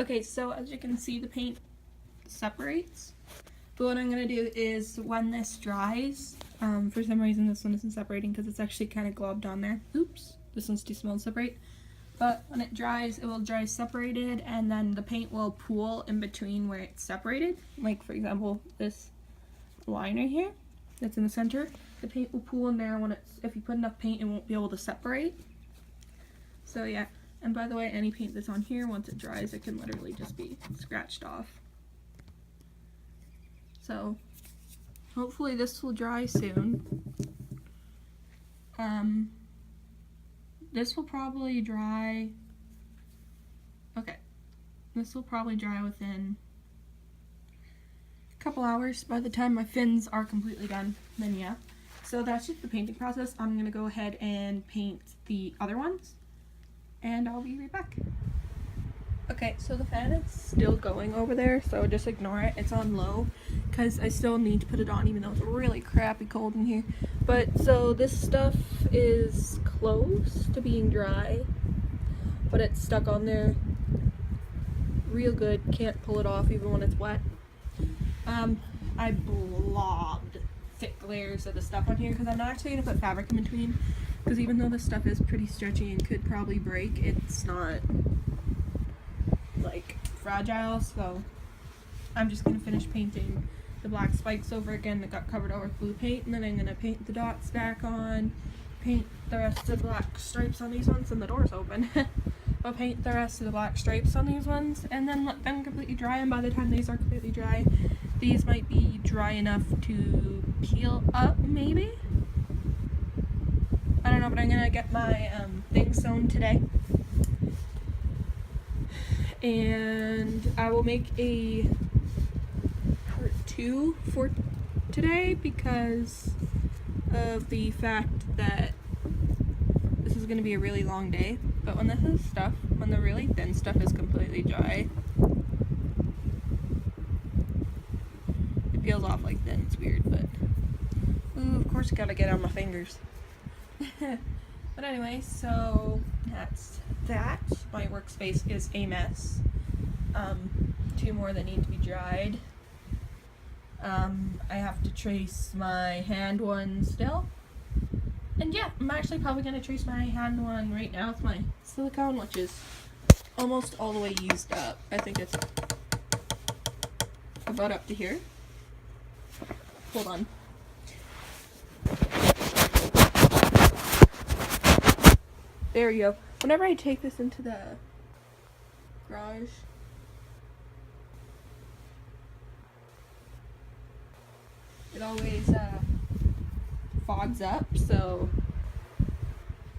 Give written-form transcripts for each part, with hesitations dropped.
Okay, so as you can see, the paint separates. But what I'm going to do is when this dries, for some reason this one isn't separating because it's actually kind of globbed on there. Oops, this one's too small to separate. But when it dries, it will dry separated, and then the paint will pool in between where it's separated. Like, for example, this liner here that's in the center. The paint will pool in there when if you put enough paint, it won't be able to separate. So yeah, and by the way, any paint that's on here, once it dries, it can literally just be scratched off. So hopefully this will dry soon. This will probably dry, okay, this will probably dry within a couple hours. By the time my fins are completely done, then yeah. So that's just the painting process. I'm gonna go ahead and paint the other ones, and I'll be right back. Okay, so the fan is still going over there, so just ignore it. It's on low because I still need to put it on even though it's really crappy cold in here. But so this stuff is close to being dry, but it's stuck on there real good. Can't pull it off even when it's wet. I blobbed thick layers of the stuff on here because I'm not actually going to put fabric in between, because even though this stuff is pretty stretchy and could probably break, it's not like fragile. So I'm just going to finish painting the black spikes over again that got covered over with blue paint, and then I'm going to paint the dots back on, paint the rest of the black stripes on these ones, and the door's open. I'll paint the rest of the black stripes on these ones and then let them completely dry, and by the time these are completely dry, these might be dry enough to peel up, maybe? I don't know, but I'm gonna get my thing sewn today. And I will make a part 2 for today because of the fact that this is gonna be a really long day. But when when the really thin stuff is completely dry, it peels off like thin. It's weird, but ooh, of course, gotta get on my fingers. But anyway, so that's that. My workspace is a mess. 2 more that need to be dried. I have to trace my hand one still. And yeah, I'm actually probably going to trace my hand one right now with my silicone, which is almost all the way used up. I think it's about up to here. Hold on. There you go. Whenever I take this into the garage, it always fogs up, so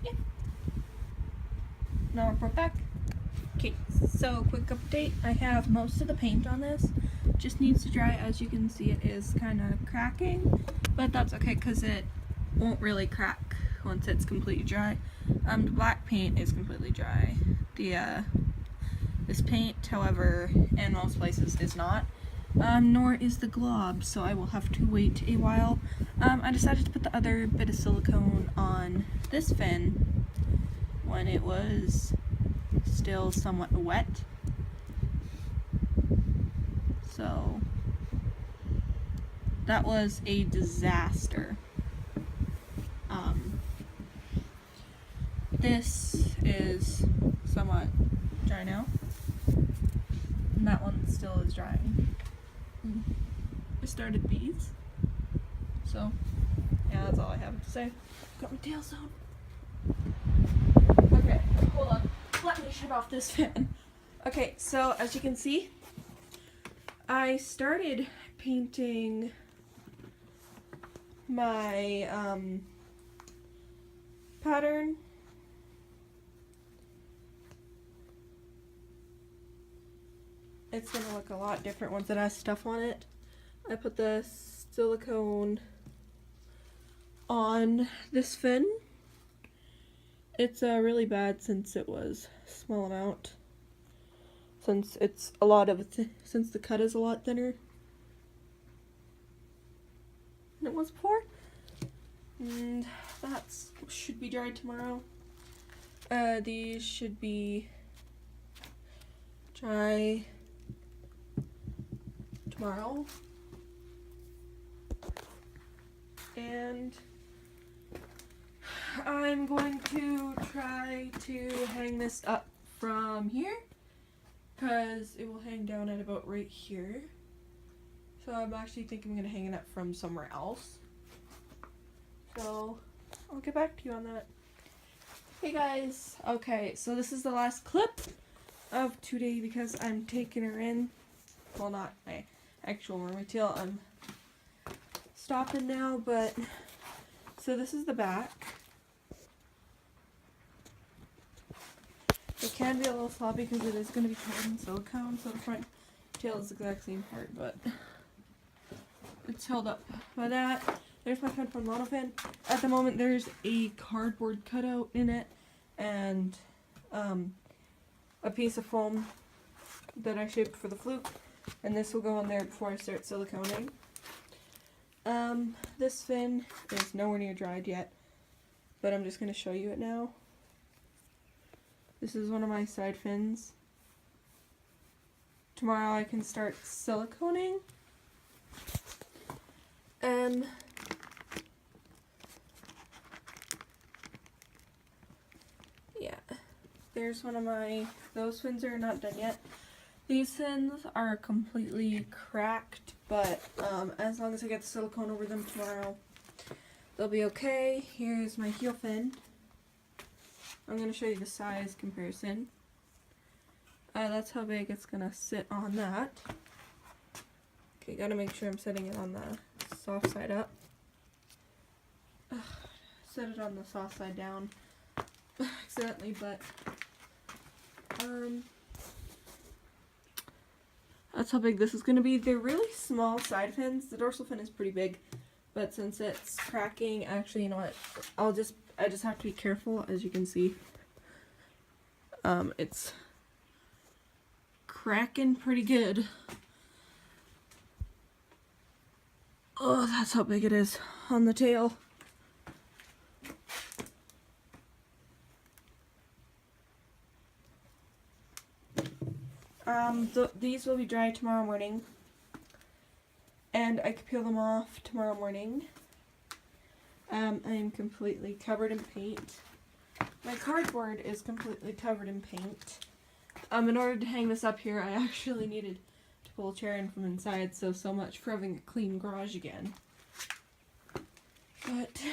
yeah. Now report back. Okay, so quick update. I have most of the paint on this. Just needs to dry. As you can see, it is kind of cracking, but that's okay because it won't really crack once it's completely dry. The black paint is completely dry. This paint, however, in most places is not. Nor is the glob, so I will have to wait a while. I decided to put the other bit of silicone on this fin when it was still somewhat wet. So that was a disaster. This is somewhat dry now, and that one still is drying. I started bees, so yeah, that's all I have to say. Got my tail sewn. Okay, hold on. Let me shut off this fan. Okay, so as you can see, I started painting my pattern. It's gonna look a lot different once it has stuff on it. I put the silicone on this fin. It's really bad since it was a small amount. Since it's a lot of since the cut is a lot thinner than it was before. And that should be dried tomorrow. These should be try tomorrow. And I'm going to try to hang this up from here because it will hang down at about right here. So I'm actually thinking I'm going to hang it up from somewhere else. So I'll get back to you on that. Hey guys, okay, so this is the last clip of today because I'm taking her in. Well, not my actual mermaid tail. I'm stopping now, but so this is the back. It can be a little sloppy because it is going to be covered in silicone, so the front tail is the exact same part, but it's held up by that. There's my fin from model fin. At the moment, there's a cardboard cutout in it and a piece of foam that I shaped for the fluke, and this will go on there before I start siliconing. This fin is nowhere near dried yet, but I'm just going to show you it now. This is one of my side fins. Tomorrow I can start siliconing. And yeah, there's one of my, those fins are not done yet. These fins are completely cracked, but as long as I get the silicone over them tomorrow, they'll be okay. Here's my heel fin. I'm going to show you the size comparison. That's how big it's going to sit on that. Okay, gotta make sure I'm setting it on the soft side up. Set it on the soft side down accidentally, but that's how big this is going to be. They're really small side fins. The dorsal fin is pretty big, but since it's cracking, actually, you know what? I just have to be careful. As you can see, it's cracking pretty good. Oh, that's how big it is on the tail. These will be dry tomorrow morning, and I can peel them off tomorrow morning. I am completely covered in paint. My cardboard is completely covered in paint. In order to hang this up here, I actually needed to pull a chair in from inside, so much for having a clean garage again. But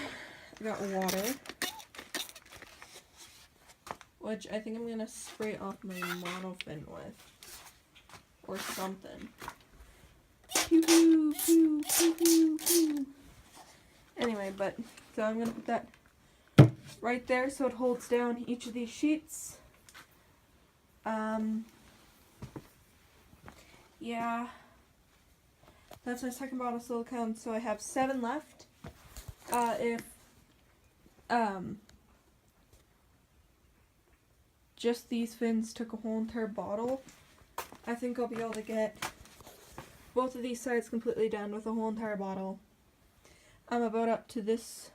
I got water, which I think I'm going to spray off my monofin with, or something. Pew, pew, pew, pew, pew, pew. Anyway, so I'm going to put that right there so it holds down each of these sheets. Yeah, that's my second bottle of silicone, so I have 7 left. If just these fins took a whole entire bottle, I think I'll be able to get both of these sides completely done with a whole entire bottle. I'm about up to this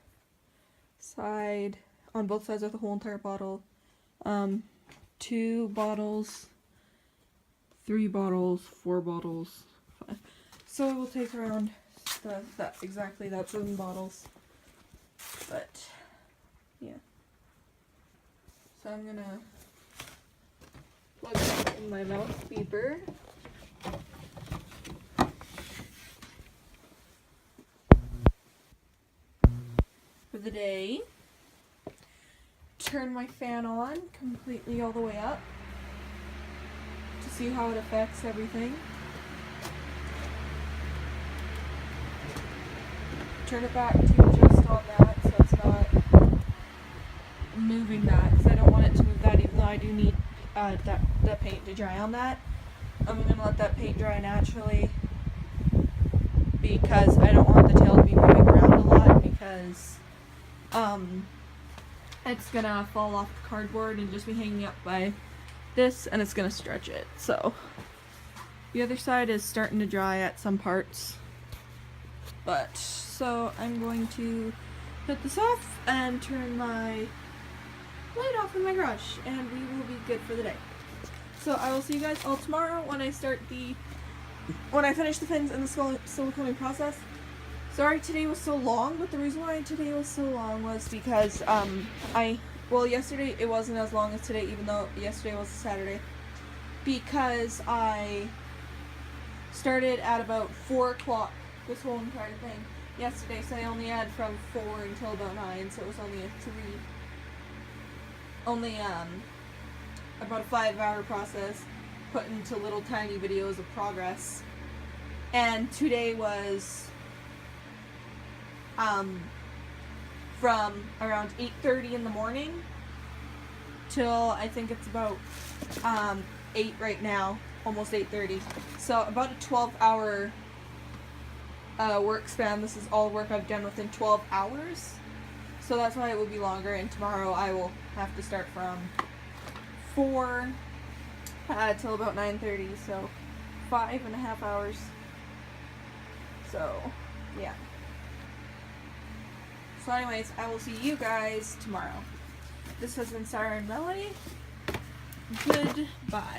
side on both sides with a whole entire bottle. 2 bottles, 3 bottles, 4 bottles, 5. So it will take around exactly that 7 bottles. But yeah. So I'm gonna plug that in my mouth beeper. For the day. Turn my fan on completely all the way up to see how it affects everything. Turn it back to just on that so it's not moving that, because I don't want it to move that, even though I do need the paint to dry on that. I'm going to let that paint dry naturally because I don't want the tail to be moving around a lot, because it's gonna fall off the cardboard and just be hanging up by this, and it's gonna stretch it. So the other side is starting to dry at some parts, but so I'm going to put this off and turn my light off in my garage, and we will be good for the day. So I will see you guys all tomorrow when I finish the fins and the siliconing process. Sorry today was so long, but the reason why today was so long was because yesterday it wasn't as long as today, even though yesterday was a Saturday, because I started at about 4 o'clock this whole entire thing yesterday, so I only had from 4 until about 9, so it was only about a 5-hour process put into little tiny videos of progress. And today was from around 8:30 in the morning till I think it's about 8 right now, almost 8:30. So about a 12-hour work span. This is all work I've done within 12 hours. So that's why it will be longer, and tomorrow I will have to start from 4 till about 9:30, so 5.5 hours. So, yeah. So anyways, I will see you guys tomorrow. This has been Sarah and Melody. Goodbye.